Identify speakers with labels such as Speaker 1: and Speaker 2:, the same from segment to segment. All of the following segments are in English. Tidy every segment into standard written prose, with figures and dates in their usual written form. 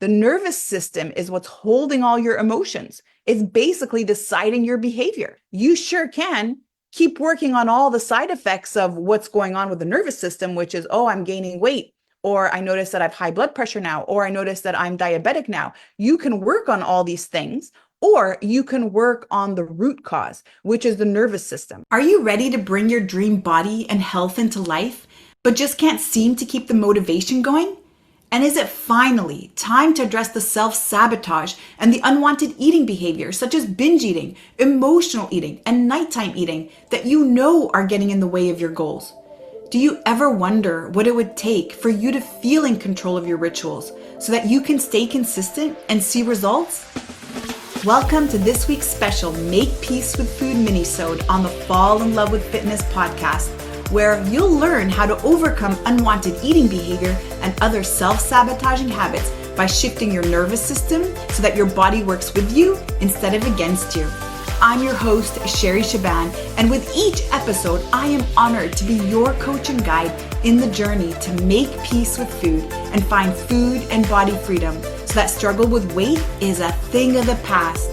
Speaker 1: The nervous system is what's holding all your emotions. It's basically deciding your behavior. You sure can keep working on all the side effects of what's going on with the nervous system, which is, oh, I'm gaining weight, or I notice that I have high blood pressure now, or I notice that I'm diabetic now. You can work on all these things, or you can work on the root cause, which is the nervous system.
Speaker 2: Are you ready to bring your dream body and health into life, but just can't seem to keep the motivation going? And is it finally time to address the self-sabotage and the unwanted eating behaviors such as binge eating, emotional eating, and nighttime eating that you know are getting in the way of your goals? Do you ever wonder what it would take for you to feel in control of your rituals so that you can stay consistent and see results? Welcome to this week's special Make Peace with Food Minisode on the Fall in Love with Fitness podcast, where you'll learn how to overcome unwanted eating behavior and other self-sabotaging habits by shifting your nervous system so that your body works with you instead of against you. I'm your host, Sherry Shaban, and with each episode, I am honored to be your coach and guide in the journey to make peace with food and find food and body freedom so that struggle with weight is a thing of the past.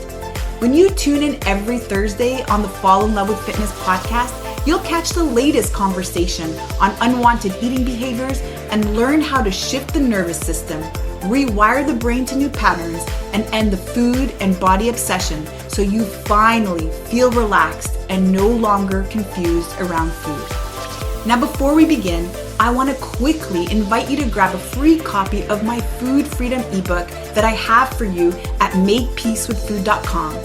Speaker 2: When you tune in every Thursday on the Fall in Love with Fitness podcast, you'll catch the latest conversation on unwanted eating behaviors and learn how to shift the nervous system, rewire the brain to new patterns, and end the food and body obsession so you finally feel relaxed and no longer confused around food. Now, before we begin, I want to quickly invite you to grab a free copy of my Food Freedom ebook that I have for you at makepeacewithfood.com.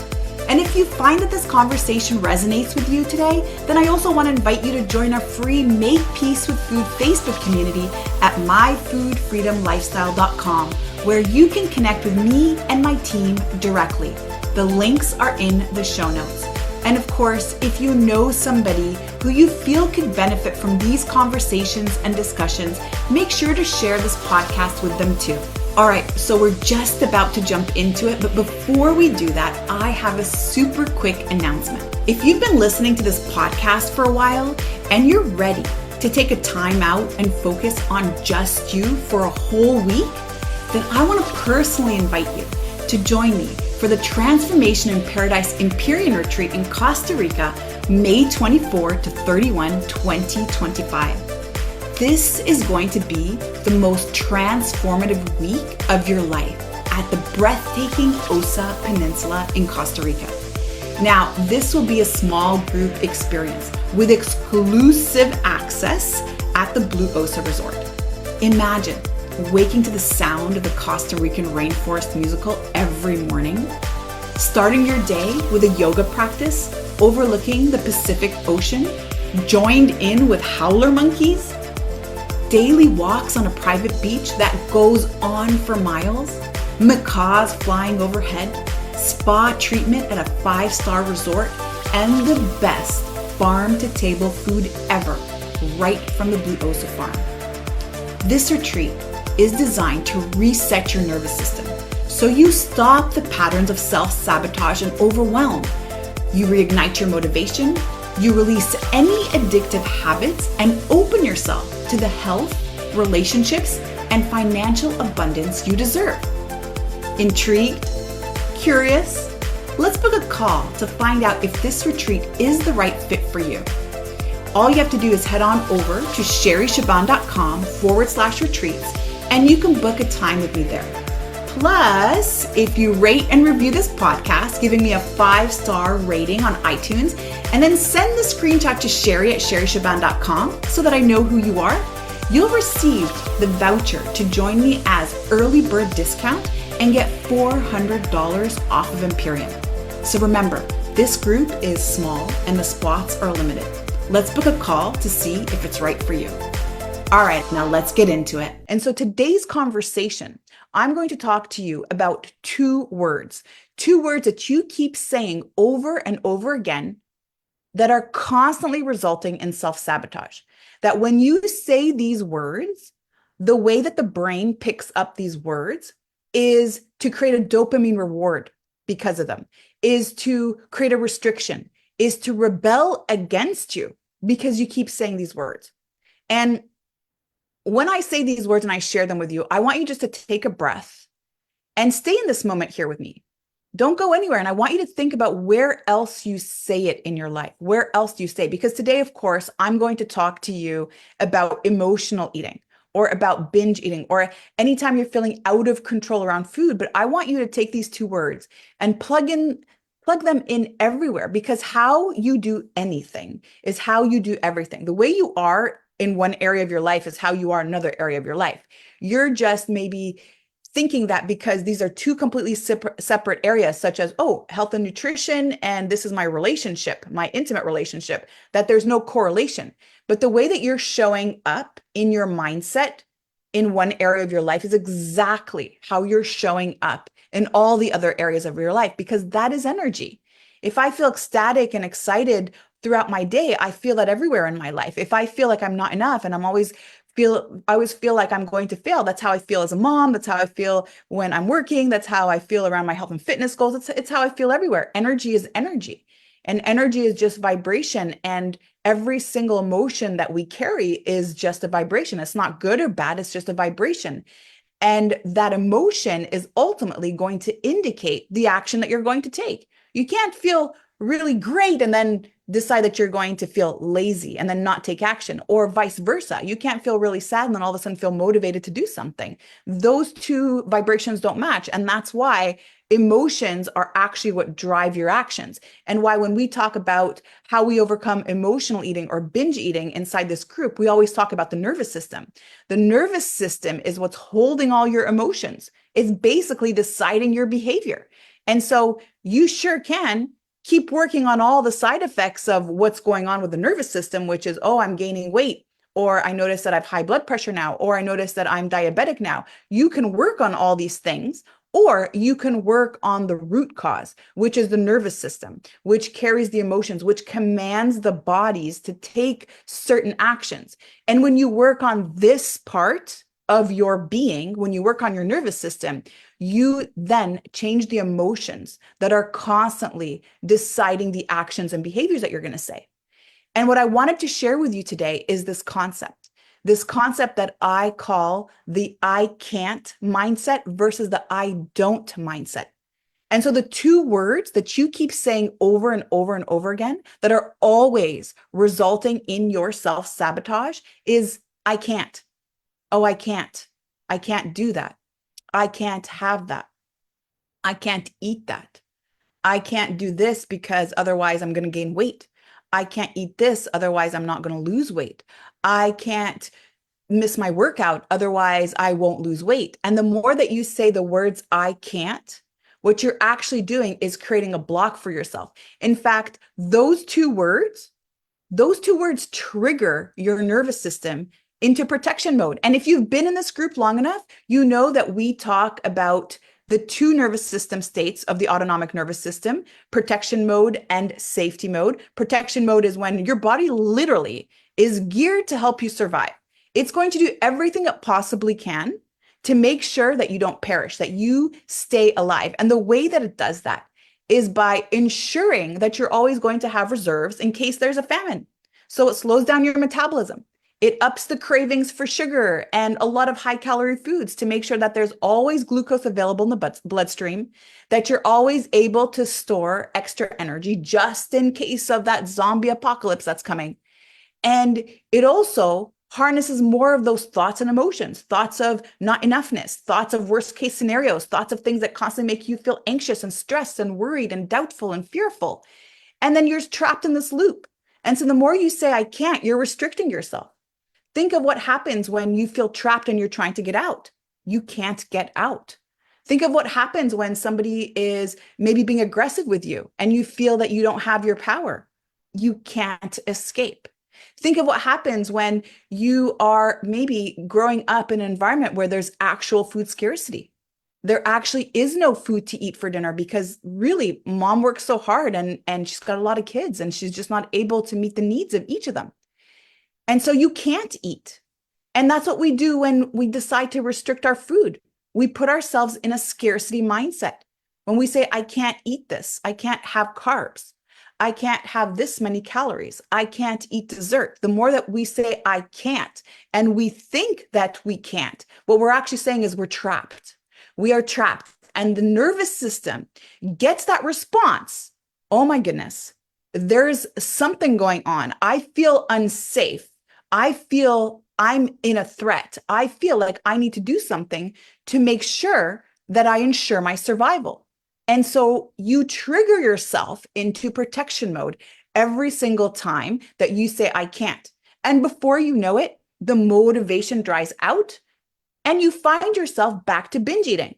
Speaker 2: And if you find that this conversation resonates with you today, then I also want to invite you to join our free Make Peace with Food Facebook community at myfoodfreedomlifestyle.com, where you can connect with me and my team directly. The links are in the show notes. And of course, if you know somebody who you feel could benefit from these conversations and discussions, make sure to share this podcast with them too. All right, so we're just about to jump into it, but before we do that, I have a super quick announcement. If you've been listening to this podcast for a while and you're ready to take a time out and focus on just you for a whole week, then I want to personally invite you to join me for the Transformation in Paradise Empyrean Retreat in Costa Rica, May 24 to 31, 2025. This is going to be the most transformative week of your life at the breathtaking Osa Peninsula in Costa Rica. Now, this will be a small group experience with exclusive access at the Blue Osa Resort. Imagine waking to the sound of the Costa Rican rainforest musical every morning, starting your day with a yoga practice overlooking the Pacific Ocean, joined in with howler monkeys, daily walks on a private beach that goes on for miles, macaws flying overhead, spa treatment at a 5-star resort, and the best farm-to-table food ever right from the Blue Osa farm. This retreat is designed to reset your nervous system so you stop the patterns of self-sabotage and overwhelm. You reignite your motivation, you release any addictive habits, and open yourself to the health, relationships, and financial abundance you deserve. Intrigued? Curious? Let's book a call to find out if this retreat is the right fit for you. All you have to do is head on over to sherryshaban.com/retreats and you can book a time with me there. Plus, if you rate and review this podcast, giving me a 5-star rating on iTunes, and then send the screenshot to Sherry at sherryshaban.com so that I know who you are, you'll receive the voucher to join me as early bird discount and get $400 off of Empyrean. So remember, this group is small and the spots are limited. Let's book a call to see if it's right for you. All right, now let's get into it.
Speaker 1: And so today's conversation, I'm going to talk to you about two words that you keep saying over and over again that are constantly resulting in self-sabotage. That when you say these words, the way that the brain picks up these words is to create a dopamine reward because of them, is to create a restriction, is to rebel against you because you keep saying these words. And when I say these words and I share them with you, I want you just to take a breath And stay in this moment here with me. Don't go anywhere. And I want you to think about where else you say it in your life. Where else do you say? Because today, of course, I'm going to talk to you about emotional eating or about binge eating or anytime you're feeling out of control around food. But I want you to take these two words and plug them in everywhere, because how you do anything is how you do everything. The way you are in one area of your life is how you are in another area of your life. You're just maybe thinking that because these are two completely separate areas, such as, oh, health and nutrition, and this is my relationship, my intimate relationship, that there's no correlation. But the way that you're showing up in your mindset in one area of your life is exactly how you're showing up in all the other areas of your life, because that is energy. If I feel ecstatic and excited throughout my day, I feel that everywhere in my life. If I feel like I'm not enough and I always feel like I'm going to fail. That's how I feel as a mom. That's how I feel when I'm working. That's how I feel around my health and fitness goals. It's how I feel everywhere. Energy is energy. And energy is just vibration. And every single emotion that we carry is just a vibration. It's not good or bad. It's just a vibration. And that emotion is ultimately going to indicate the action that you're going to take. You can't feel really great and then decide that you're going to feel lazy and then not take action, or vice versa. You can't feel really sad and then all of a sudden feel motivated to do something. Those two vibrations don't match. And that's why emotions are actually what drive your actions. And why when we talk about how we overcome emotional eating or binge eating inside this group, we always talk about the nervous system. The nervous system is what's holding all your emotions. It's basically deciding your behavior. And so you sure can keep working on all the side effects of what's going on with the nervous system, which is, oh, I'm gaining weight, or I notice that I have high blood pressure now, or I notice that I'm diabetic now. You can work on all these things, or you can work on the root cause, which is the nervous system, which carries the emotions, which commands the bodies to take certain actions. And when you work on this part of your being, when you work on your nervous system, you then change the emotions that are constantly deciding the actions and behaviors that you're going to say. And what I wanted to share with you today is this concept that I call the I can't mindset versus the I don't mindset. And so the two words that you keep saying over and over and over again that are always resulting in your self-sabotage is I can't. Oh, I can't. I can't do that. I can't have that. I can't eat that. I can't do this because otherwise I'm going to gain weight. I can't eat this, otherwise I'm not going to lose weight. I can't miss my workout, otherwise I won't lose weight. And the more that you say the words I can't, what you're actually doing is creating a block for yourself. In fact, those two words trigger your nervous system into protection mode. And if you've been in this group long enough, you know that we talk about the two nervous system states of the autonomic nervous system, protection mode and safety mode. Protection mode is when your body literally is geared to help you survive. It's going to do everything it possibly can to make sure that you don't perish, that you stay alive. And the way that it does that is by ensuring that you're always going to have reserves in case there's a famine. So it slows down your metabolism. It ups the cravings for sugar and a lot of high calorie foods to make sure that there's always glucose available in the bloodstream, that you're always able to store extra energy just in case of that zombie apocalypse that's coming. And it also harnesses more of those thoughts and emotions, thoughts of not enoughness, thoughts of worst case scenarios, thoughts of things that constantly make you feel anxious and stressed and worried and doubtful and fearful. And then you're trapped in this loop. And so the more you say, I can't, you're restricting yourself. Think of what happens when you feel trapped and you're trying to get out. You can't get out. Think of what happens when somebody is maybe being aggressive with you and you feel that you don't have your power. You can't escape. Think of what happens when you are maybe growing up in an environment where there's actual food scarcity. There actually is no food to eat for dinner because really mom works so hard and she's got a lot of kids and she's just not able to meet the needs of each of them. And so you can't eat. And that's what we do when we decide to restrict our food. We put ourselves in a scarcity mindset. When we say, I can't eat this, I can't have carbs, I can't have this many calories, I can't eat dessert. The more that we say, I can't, and we think that we can't, what we're actually saying is we're trapped. We are trapped. and the nervous system gets that response, oh my goodness, there's something going on. I feel unsafe. I feel I'm in a threat. I feel like I need to do something to make sure that I ensure my survival. And so you trigger yourself into protection mode every single time that you say, I can't. And before you know it, the motivation dries out and you find yourself back to binge eating.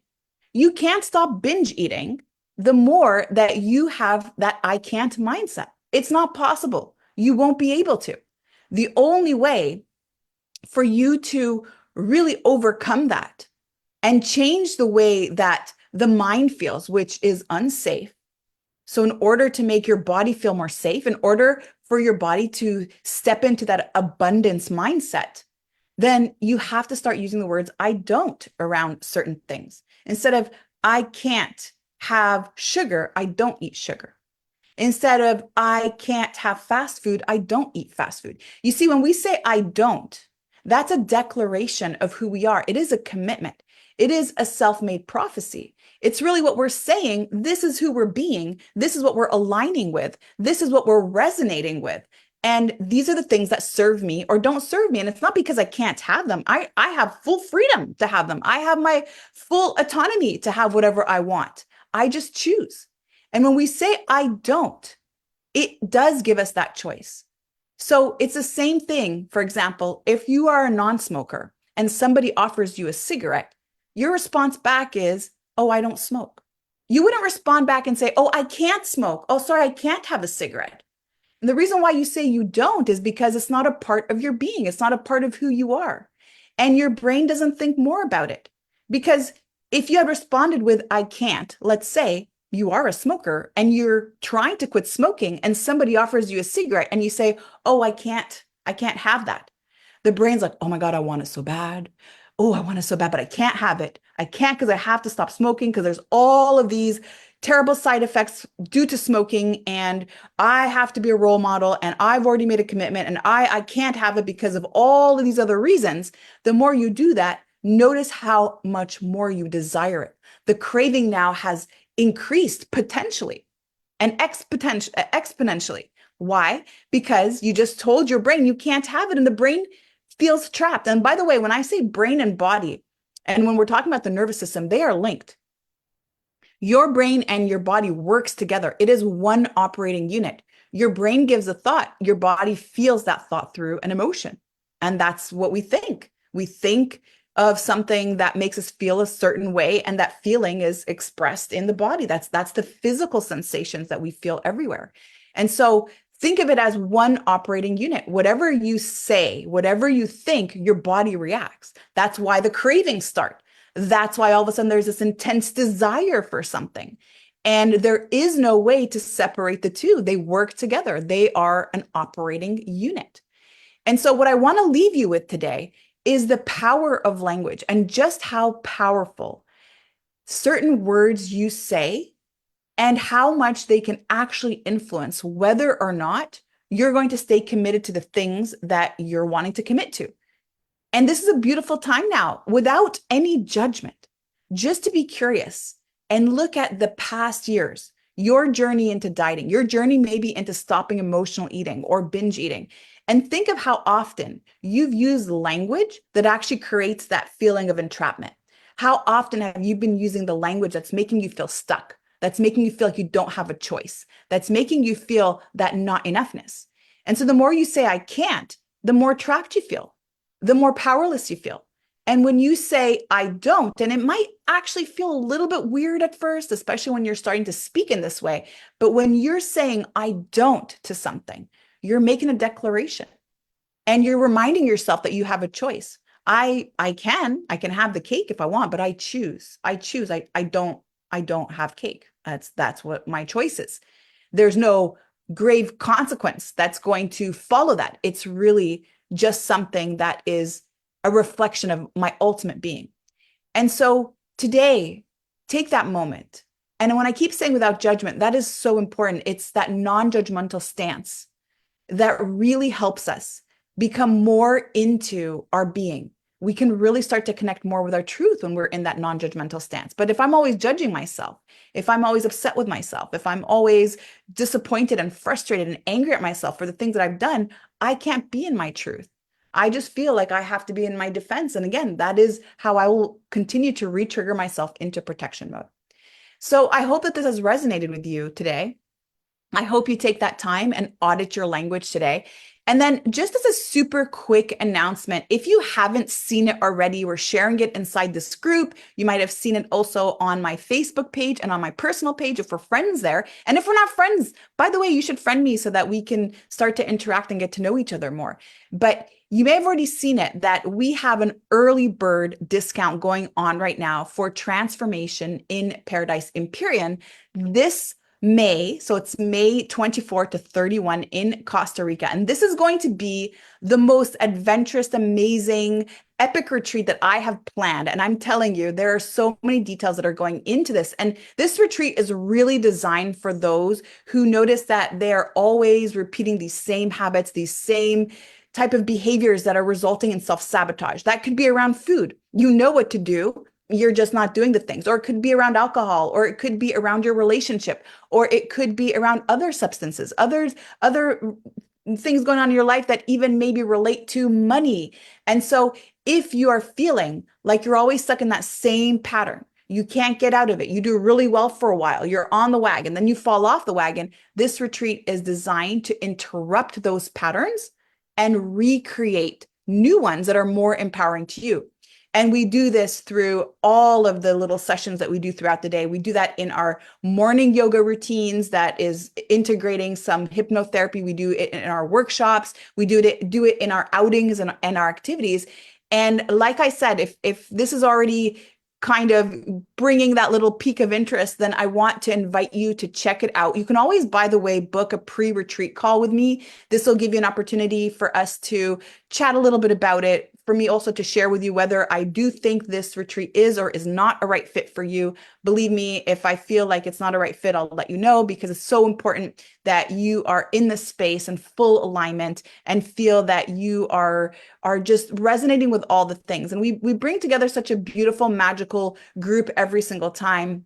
Speaker 1: You can't stop binge eating the more that you have that I can't mindset. It's not possible. You won't be able to. The only way for you to really overcome that and change the way that the mind feels, which is unsafe. So, in order to make your body feel more safe, in order for your body to step into that abundance mindset, then you have to start using the words I don't around certain things. Instead of I can't have sugar, I don't eat sugar. Instead of I can't have fast food, I don't eat fast food. You see, when we say I don't, that's a declaration of who we are. It is a commitment. It is a self-made prophecy. It's really what we're saying. This is who we're being. This is what we're aligning with. This is what we're resonating with. And these are the things that serve me or don't serve me. And it's not because I can't have them. I have full freedom to have them. I have my full autonomy to have whatever I want. I just choose. And when we say I don't, it does give us that choice. So it's the same thing. For example, if you are a non-smoker and somebody offers you a cigarette, your response back is, oh, I don't smoke. You wouldn't respond back and say, oh, I can't smoke. Oh, sorry, I can't have a cigarette. And the reason why you say you don't is because it's not a part of your being. It's not a part of who you are. And your brain doesn't think more about it. Because if you had responded with, I can't, let's say you are a smoker and you're trying to quit smoking and somebody offers you a cigarette and you say, oh, I can't have that. The brain's like, oh my God, I want it so bad. Oh, I want it so bad, but I can't have it. I can't because I have to stop smoking because there's all of these terrible side effects due to smoking and I have to be a role model and I've already made a commitment and I can't have it because of all of these other reasons. The more you do that, notice how much more you desire it. The craving now has increased potentially and exponentially. Why? Because you just told your brain you can't have it and the brain feels trapped. And by the way, when I say brain and body, and when we're talking about the nervous system, they are linked. Your brain and your body works together. It is one operating unit. Your brain gives a thought. Your body feels that thought through an emotion. And that's what we think. We think of something that makes us feel a certain way, and that feeling is expressed in the body. That's the physical sensations that we feel everywhere. And so think of it as one operating unit. Whatever you say, whatever you think, your body reacts. That's why the cravings start. That's why all of a sudden there's this intense desire for something. And there is no way to separate the two. They work together. They are an operating unit. And so what I want to leave you with today is the power of language and just how powerful certain words you say and how much they can actually influence whether or not you're going to stay committed to the things that you're wanting to commit to. And this is a beautiful time now without any judgment, just to be curious and look at the past years, your journey into dieting, your journey maybe into stopping emotional eating or binge eating. And think of how often you've used language that actually creates that feeling of entrapment. How often have you been using the language that's making you feel stuck, that's making you feel like you don't have a choice, that's making you feel that not enoughness? And so the more you say, I can't, the more trapped you feel, the more powerless you feel. And when you say, I don't, and it might actually feel a little bit weird at first, especially when you're starting to speak in this way, but when you're saying, I don't to something, you're making a declaration and you're reminding yourself that you have a choice. I can have the cake if I want, but I choose. I don't have cake. That's what my choice is. There's no grave consequence that's going to follow that. It's really just something that is a reflection of my ultimate being. And so today, take that moment. And when I keep saying without judgment, that is so important. It's that non-judgmental stance that really helps us become more into our being, we can really start to connect more with our truth when we're in that non-judgmental stance. But if I'm always judging myself, if I'm always upset with myself, if I'm always disappointed and frustrated and angry at myself for the things that I've done, I can't be in my truth. I just feel like I have to be in my defense. And again, that is how I will continue to re-trigger myself into protection mode. So I hope that this has resonated with you today. I hope you take that time and audit your language today. And then just as a super quick announcement, if you haven't seen it already, we're sharing it inside this group. You might have seen it also on my Facebook page and on my personal page if we're friends there. And if we're not friends, by the way, you should friend me so that we can start to interact and get to know each other more. But you may have already seen it that we have an early bird discount going on right now for transformation in Paradise Empyrean this May. So it's May 24 to 31 in Costa Rica. And this is going to be the most adventurous, amazing, epic retreat that I have planned. And I'm telling you, there are so many details that are going into this. And this retreat is really designed for those who notice that they're always repeating these same habits, these same type of behaviors that are resulting in self-sabotage. That could be around food. You know what to do. You're just not doing the things, or it could be around alcohol, or it could be around your relationship, or it could be around other substances, other things going on in your life that even maybe relate to money. And so if you are feeling like you're always stuck in that same pattern, you can't get out of it, you do really well for a while, you're on the wagon, then you fall off the wagon, this retreat is designed to interrupt those patterns and recreate new ones that are more empowering to you. And we do this through all of the little sessions that we do throughout the day. We do that in our morning yoga routines that is integrating some hypnotherapy. We do it in our workshops. We do it in our outings and our activities. And like I said, if this is already kind of bringing that little peak of interest, then I want to invite you to check it out. You can always, by the way, book a pre-retreat call with me. This will give you an opportunity for us to chat a little bit about it, for me also to share with you whether I do think this retreat is or is not a right fit for you. Believe me, if I feel like it's not a right fit, I'll let you know, because it's so important that you are in the space and full alignment and feel that you are just resonating with all the things. And we bring together such a beautiful, magical group every single time.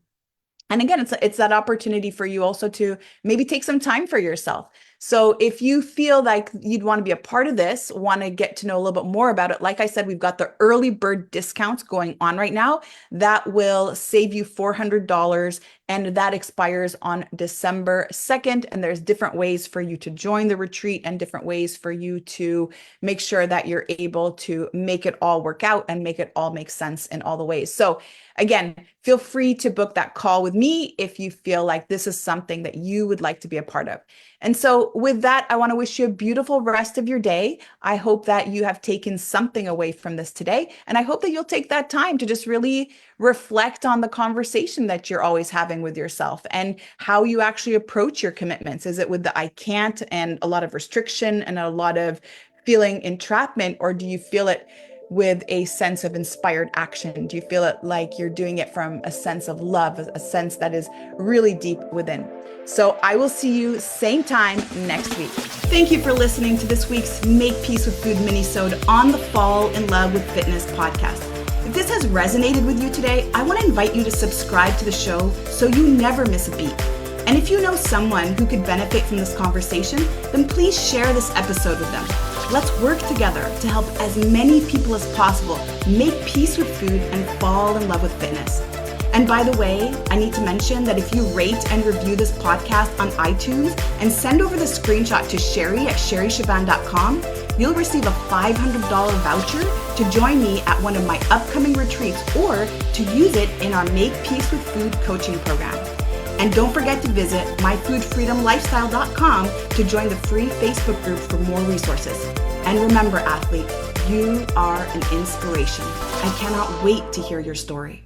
Speaker 1: And again, it's that opportunity for you also to maybe take some time for yourself. So if you feel like you'd want to be a part of this, want to get to know a little bit more about it, like I said, we've got the early bird discounts going on right now. That will save you $400, and that expires on December 2nd. And there's different ways for you to join the retreat and different ways for you to make sure that you're able to make it all work out and make it all make sense in all the ways. So again, feel free to book that call with me if you feel like this is something that you would like to be a part of. And so with that, I want to wish you a beautiful rest of your day. I hope that you have taken something away from this today. And I hope that you'll take that time to just really reflect on the conversation that you're always having with yourself and how you actually approach your commitments. Is it with the I can't and a lot of restriction and a lot of feeling entrapment, or do you feel it with a sense of inspired action? Do you feel it like you're doing it from a sense of love, a sense that is really deep within? So I will see you same time next week. Thank you for listening to this week's Make Peace with Food Minisode on the Fall in Love with Fitness podcast. If this has resonated with you today, I want to invite you to subscribe to the show so you never miss a beat. And if you know someone who could benefit from this conversation, then please share this episode with them. Let's work together to help as many people as possible make peace with food and fall in love with fitness. And by the way, I need to mention that if you rate and review this podcast on iTunes and send over the screenshot to Sherry at sherryshaban.com, you'll receive a $500 voucher to join me at one of my upcoming retreats or to use it in our Make Peace with Food coaching program. And don't forget to visit myfoodfreedomlifestyle.com to join the free Facebook group for more resources. And remember, athlete, you are an inspiration. I cannot wait to hear your story.